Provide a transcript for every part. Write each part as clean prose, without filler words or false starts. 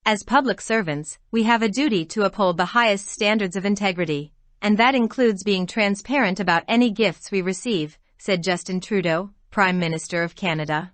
As public servants, we have a duty to uphold the highest standards of integrity, and that includes being transparent about any gifts we receive, said Justin Trudeau, Prime Minister of Canada.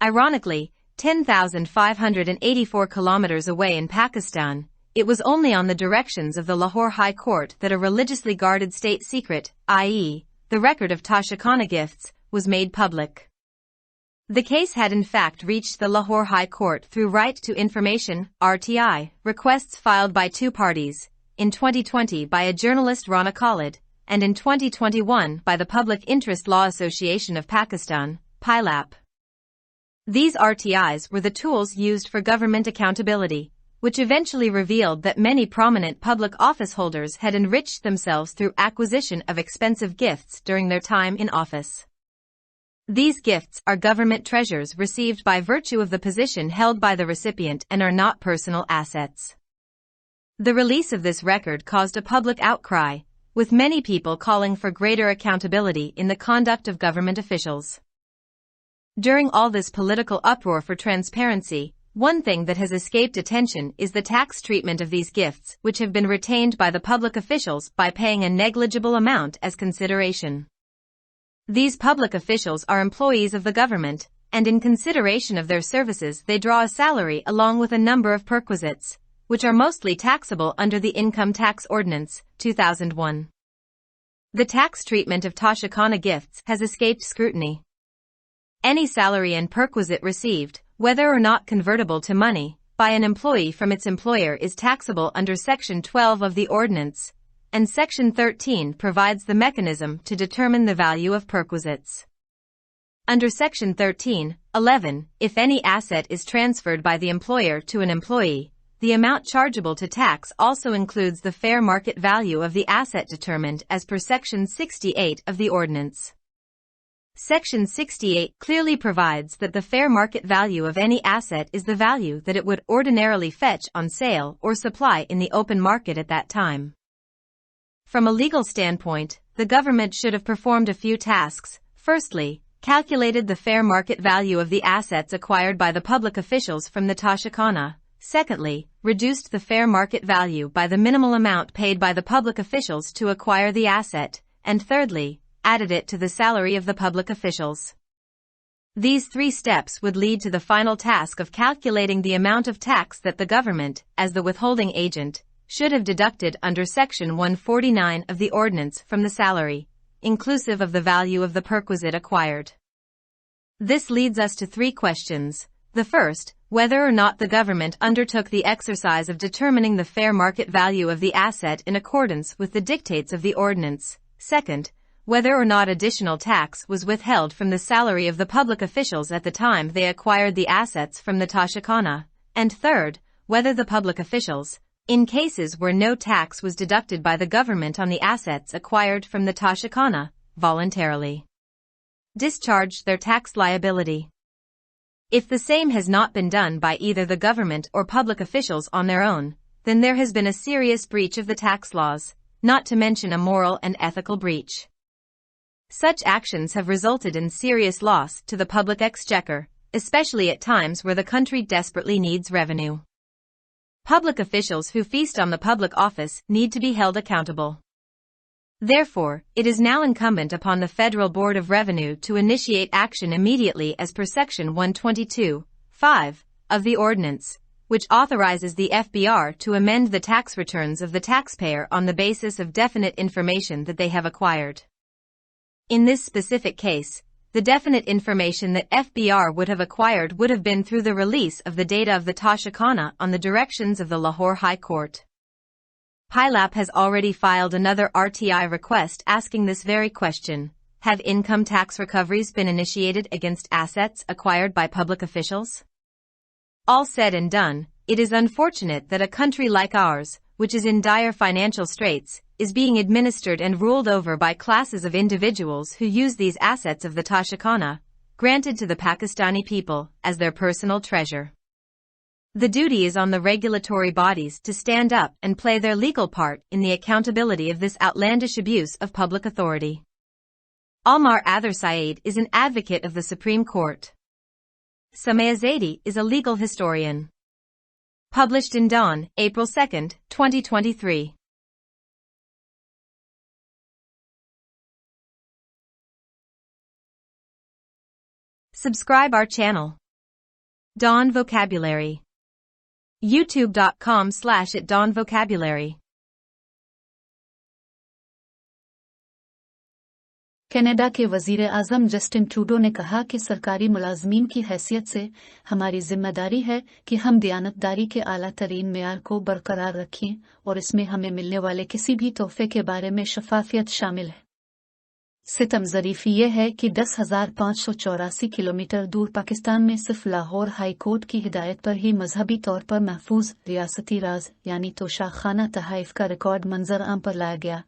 Ironically, 10,584 kilometers away in Pakistan, it was only on the directions of the Lahore High Court that a religiously guarded state secret, i.e., the record of Toshakana gifts, was made public. The case had in fact reached the Lahore High Court through Right to Information, RTI, requests filed by two parties, in 2020 by a journalist Rana Khalid, and in 2021 by the Public Interest Law Association of Pakistan, PILAP. These RTIs were the tools used for government accountability, which eventually revealed that many prominent public office holders had enriched themselves through acquisition of expensive gifts during their time in office. These gifts are government treasures received by virtue of the position held by the recipient and are not personal assets. The release of this record caused a public outcry, with many people calling for greater accountability in the conduct of government officials. During all this political uproar for transparency, one thing that has escaped attention is the tax treatment of these gifts, which have been retained by the public officials by paying a negligible amount as consideration. These public officials are employees of the government, and in consideration of their services they draw a salary along with a number of perquisites, which are mostly taxable under the Income Tax Ordinance, 2001. The tax treatment of Toshakana gifts has escaped scrutiny. Any salary and perquisite received, whether or not convertible to money, by an employee from its employer is taxable under Section 12 of the Ordinance, and Section 13 provides the mechanism to determine the value of perquisites. Under Section 13(11), if any asset is transferred by the employer to an employee, the amount chargeable to tax also includes the fair market value of the asset determined as per Section 68 of the Ordinance. Section 68 clearly provides that the fair market value of any asset is the value that it would ordinarily fetch on sale or supply in the open market at that time. From a legal standpoint, the government should have performed a few tasks. Firstly, calculated the fair market value of the assets acquired by the public officials from the Toshakana. Secondly, reduced the fair market value by the minimal amount paid by the public officials to acquire the asset. And thirdly, added it to the salary of the public officials. These three steps would lead to the final task of calculating the amount of tax that the government, as the withholding agent, should have deducted under Section 149 of the Ordinance from the salary, inclusive of the value of the perquisite acquired. This leads us to three questions. The first, whether or not the government undertook the exercise of determining the fair market value of the asset in accordance with the dictates of the Ordinance. Second, whether or not additional tax was withheld from the salary of the public officials at the time they acquired the assets from the Toshakana. And third, whether the public officials, in cases where no tax was deducted by the government on the assets acquired from the Toshakana, voluntarily discharged their tax liability. If the same has not been done by either the government or public officials on their own, then there has been a serious breach of the tax laws, not to mention a moral and ethical breach. Such actions have resulted in serious loss to the public exchequer, especially at times where the country desperately needs revenue. Public officials who feast on the public office need to be held accountable. Therefore, it is now incumbent upon the Federal Board of Revenue to initiate action immediately as per Section 122(5) of the Ordinance, which authorizes the FBR to amend the tax returns of the taxpayer on the basis of definite information that they have acquired. In this specific case, the definite information that FBR would have acquired would have been through the release of the data of the Toshakana on the directions of the Lahore High Court. PILAP has already filed another RTI request asking this very question: have income tax recoveries been initiated against assets acquired by public officials? All said and done, it is unfortunate that a country like ours, which is in dire financial straits, is being administered and ruled over by classes of individuals who use these assets of the Toshakana, granted to the Pakistani people, as their personal treasure. The duty is on the regulatory bodies to stand up and play their legal part in the accountability of this outlandish abuse of public authority. Ammar Ather Saeed is an advocate of the Supreme Court. Summaiya Zaidi is a legal historian. Published in Dawn, April 2, 2023. Subscribe our channel. Dawn Vocabulary. youtube.com/@dawnvocabulary. Canada के वज़ीर आज़म Justin Trudeau ने कहा कि सरकारी मुलाजमीन की हैसियत से हमारी जिम्मेदारी है कि हम दयानतदारी के आला तरीन मेयार को बरकरार रखें और इसमें हमें मिलने वाले किसी भी तोहफे के बारे में शफाफियत शामिल है। सितम ज़रीफ़ी ये है कि 10,584 किलोमीटर दूर पाकिस्तान में सिर्फ लाहौर हाई कोर्ट की हिदायत पर ही मजहबी तौर पर महफूज रियासती राज यानी तोशाखाना तहाइफ का रिकॉर्ड मंजर आम पर लाया गया।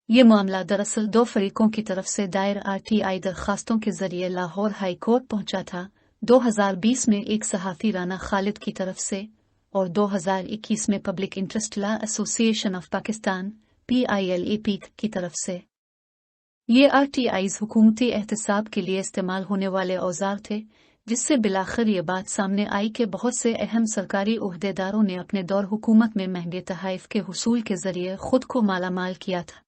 ये मामला दरअसल दो फरीकों की तरफ से दायर RTI दरखास्तों के जरिए लाहौर हाई कोर्ट पहुंचा था। 2020 में एक सहाफ़ी राना खालिद की तरफ से और 2021 में public interest law association of Pakistan PILAP की तरफ से। ये RTIs हुकूमती एहतसाब के लिए इस्तेमाल होने वाले औजार थे, जिससे बिलाखिर ये बात सामने आई कि बहुत से अहम सरकारी ओहदेदारों ने अपने दौर हुकूमत में महंगे तहाइफ के हुसूल के जरिए खुद को मालामाल किया था।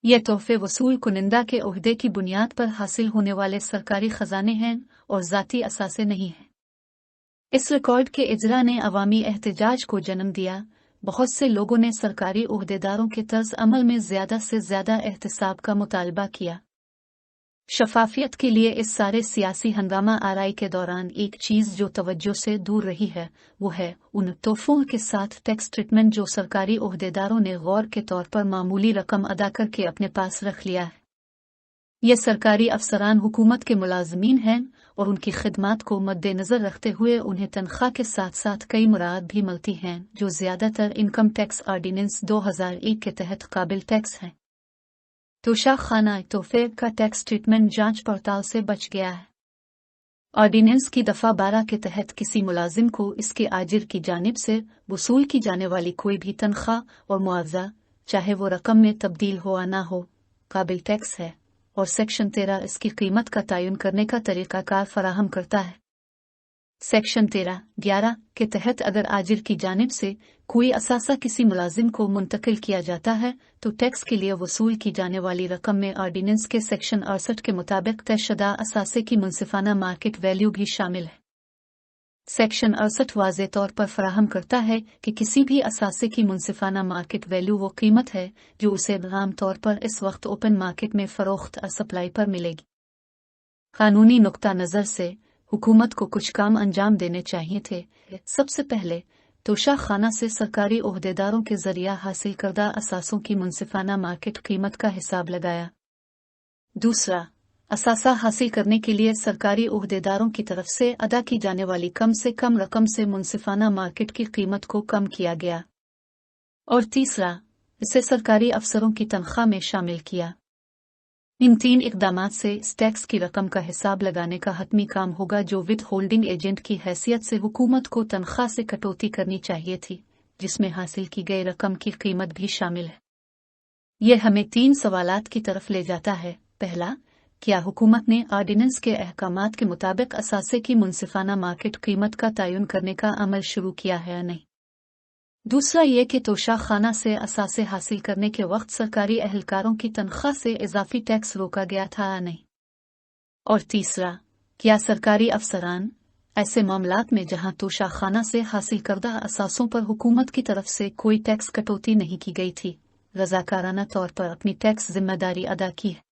ये तोहफे वसूल कुनिंदा के ओहदे की बुनियाद पर हासिल होने वाले सरकारी खजाने हैं और ज़ाती असासे नहीं हैं। इस रिकॉर्ड के इजरा ने अवामी एहतजाज को जन्म दिया। बहुत से लोगों ने सरकारी ओहदेदारों के तर्ज अमल में ज़्यादा से ज़्यादा एहतसाब का मुतालबा किया। शफाफियत के लिए इस सारे सियासी हंगामा आराई के दौरान एक चीज़ जो तवज्जो से दूर रही है, वो है उन तोहफों के साथ टैक्स ट्रीटमेंट जो सरकारी ओहदेदारों ने गौर के तौर पर मामूली रकम अदा करके अपने पास रख लिया है। ये सरकारी अफसरान हुकूमत के मुलाजमीन हैं और उनकी खिदमात को मद्देनज़र रखते हुए उन्हें तनख्वाह के साथ साथ कई मुराद भी मिलती हैं जो ज़्यादातर इनकम टैक्स ऑर्डिनेंस 2001 के तहत काबिल टैक्स हैं। तोशाखाना तोहफे का टैक्स ट्रीटमेंट जांच पड़ताल से बच गया है। ऑर्डिनेंस की दफ़ा 12 के तहत किसी मुलाजिम को इसके आजिर की जानिब से वसूल की जाने वाली कोई भी तनख्वाह और मुआवजा, चाहे वो रकम में तब्दील हो या ना हो, काबिल टैक्स है और सेक्शन 13 इसकी कीमत का तयन करने का तरीक़ाकार फराहम करता है। सेक्शन 13(11) के तहत अगर आजिर की जानिब से कोई असासा किसी मुलाजिम को मुंतकिल किया जाता है तो टैक्स के लिए वसूल की जाने वाली रकम में ऑर्डिनेंस के सेक्शन 68 के मुताबिक तयशुदा असासे की मुनसिफाना मार्केट वैल्यू भी शामिल है। सेक्शन 68 वाज़े तौर पर फराहम करता है कि किसी भी असासे की मुनसिफाना मार्केट वैल्यू वो कीमत है जो उसे आम तौर पर इस वक्त ओपन मार्केट में फ़रोख्त और सप्लाई पर मिलेगी। कानूनी नुक्ता नज़र से हुकूमत को कुछ काम अंजाम देने चाहिए थे। सबसे पहले तोशाखाना से सरकारी ओहदेदारों के जरिया हासिल करदा असासों की मुनसिफाना मार्केट कीमत का हिसाब लगाया। दूसरा, असासा हासिल करने के लिए सरकारी ओहदेदारों की तरफ से अदा की जाने वाली कम से कम रकम से मुनसिफाना मार्केट की कीमत को कम किया गया। और तीसरा, इसे सरकारी अफसरों की तनख्वाह में शामिल किया। इन तीन इक़दामात से इस टैक्स की रकम का हिसाब लगाने का हतमी काम होगा जो विद होल्डिंग एजेंट की हैसियत से हुकूमत को तनख्वाह से कटौती करनी चाहिए थी, जिसमें हासिल की गई रकम की कीमत भी शामिल है। यह हमें 3 सवालात की तरफ ले जाता है। पहला, क्या हुकूमत ने ऑर्डिनेंस के अहकामात के मुताबिक असासे की मुनसिफाना मार्केट कीमत का तयन करने का अमल शुरू किया है या नहीं। दूसरा ये कि तोशाखाना से असासे हासिल करने के वक्त सरकारी एहलकारों की तनख्वाह से इजाफी टैक्स रोका गया था या नहीं। और तीसरा, क्या सरकारी अफसरान ऐसे मामलात में जहां तोशाखाना से हासिल करदा असासों पर हुकूमत की तरफ से कोई टैक्स कटौती नहीं की गई थी, रज़ाकाराना तौर पर अपनी टैक्स जिम्मेदारी अदा की है।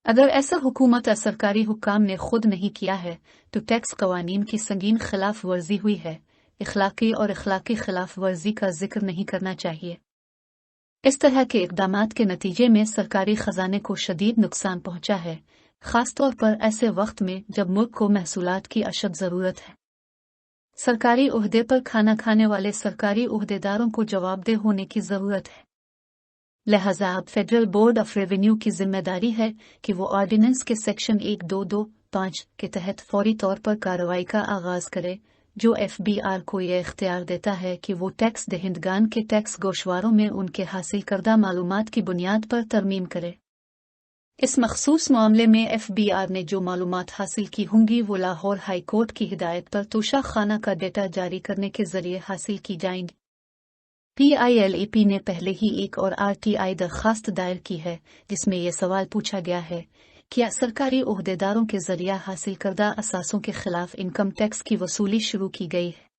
अगर ऐसा हुकूमत और सरकारी हुक्काम ने खुद नहीं किया है तो टैक्स कवानीन की संगीन खिलाफ वर्जी हुई है। इखलाकी और इखलाकी खिलाफ वर्जी का जिक्र नहीं करना चाहिए। इस तरह के इक़दामात के नतीजे में सरकारी खजाने को शदीद नुकसान पहुंचा है, खास तौर पर ऐसे वक्त में जब मुल्क को महसूलात की अशद ज़रूरत है। सरकारी ओहदे पर खाना खाने वाले सरकारी ओहदेदारों को जवाबदेह होने की ज़रूरत है। लिहाजा अब फेडरल बोर्ड ऑफ रेवेन्यू की जिम्मेदारी है कि वो ऑर्डिनेंस के सेक्शन 1225 के तहत फौरी तौर पर कार्रवाई का आगाज़ करे, जो FBR को यह इख्तियार देता है कि वो टैक्स दहिंदगान के टैक्स गोशवारों में उनके हासिल करदा मालूमात की बुनियाद पर तरमीम करे। इस मखसूस मामले में FBI ने जो मालूमात हासिल की होंगी वो लाहौर हाई कोर्ट की हिदायत पर तोशा खाना का डेटा जारी करने के जरिए हासिल की जाएंगी। PILAP ने पहले ही एक और RTI दरखास्त दायर की है जिसमें ये सवाल पूछा गया है क्या सरकारी ओहदेदारों के जरिए हासिल करदा असासों के खिलाफ इनकम टैक्स की वसूली शुरू की गई है।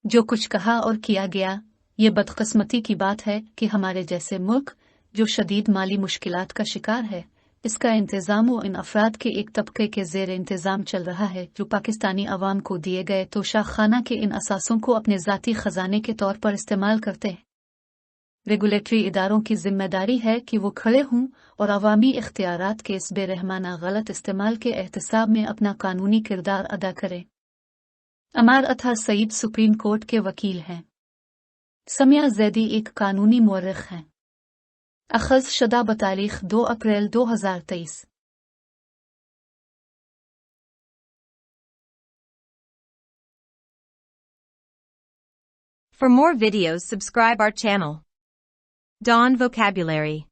जो कुछ कहा और किया गया ये बदकिस्मती की बात है कि हमारे जैसे मुल्क जो शदीद माली मुश्किलात का शिकार है इसका इंतज़ाम व इन अफराद के एक तबके के ज़ेर इंतज़ाम चल रहा है जो पाकिस्तानी अवाम को दिए गए तोशा खाना के इन असासों को अपने ज़ाती ख़जाने के तौर पर इस्तेमाल करते हैं। रेगुलेटरी इदारों की जिम्मेदारी है कि वो खड़े हों और अवामी इख्तियारात के इस बेरहमाना गलत इस्तेमाल के एहतसाब में अपना कानूनी किरदार अदा करें। अमार अथर सईद सुप्रीम कोर्ट के वकील हैं। सम्या ज़ैदी एक कानूनी मुअर्रिख हैं। अखज़ शुदा बतारीख 2 अप्रैल 2023। For more videos, subscribe our channel. Dawn Vocabulary.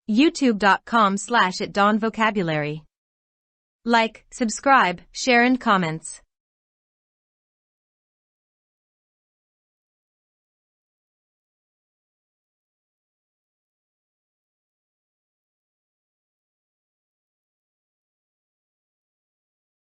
YouTube.com/@dawnvocabulary. Like, subscribe, share and comments.